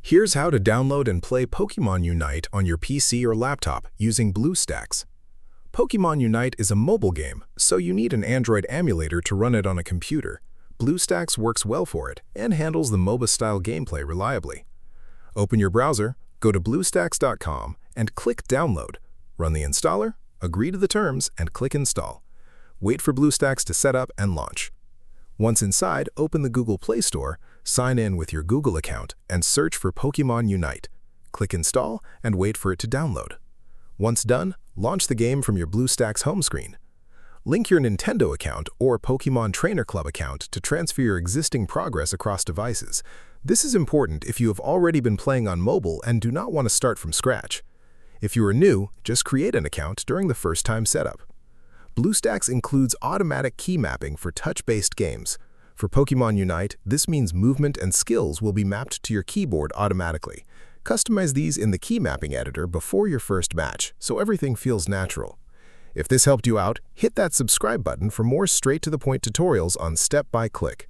Here's how to download and play Pokémon Unite on your PC or laptop using BlueStacks. Pokémon Unite is a mobile game, so you need an Android emulator to run it on a computer. BlueStacks works well for it and handles the MOBA-style gameplay reliably. Open your browser, go to BlueStacks.com, and click Download. Run the installer, agree to the terms, and click Install. Wait for BlueStacks to set up and launch. Once inside, open the Google Play Store, sign in with your Google account, and search for Pokémon Unite. Click Install and wait for it to download. Once done, launch the game from your BlueStacks home screen. Link your Nintendo account or Pokémon Trainer Club account to transfer your existing progress across devices. This is important if you have already been playing on mobile and do not want to start from scratch. If you are new, just create an account during the first time setup. BlueStacks includes automatic key mapping for touch-based games. For Pokémon Unite, this means movement and skills will be mapped to your keyboard automatically. Customize these in the key mapping editor before your first match, so everything feels natural. If this helped you out, hit that subscribe button for more straight-to-the-point tutorials on Step by Click.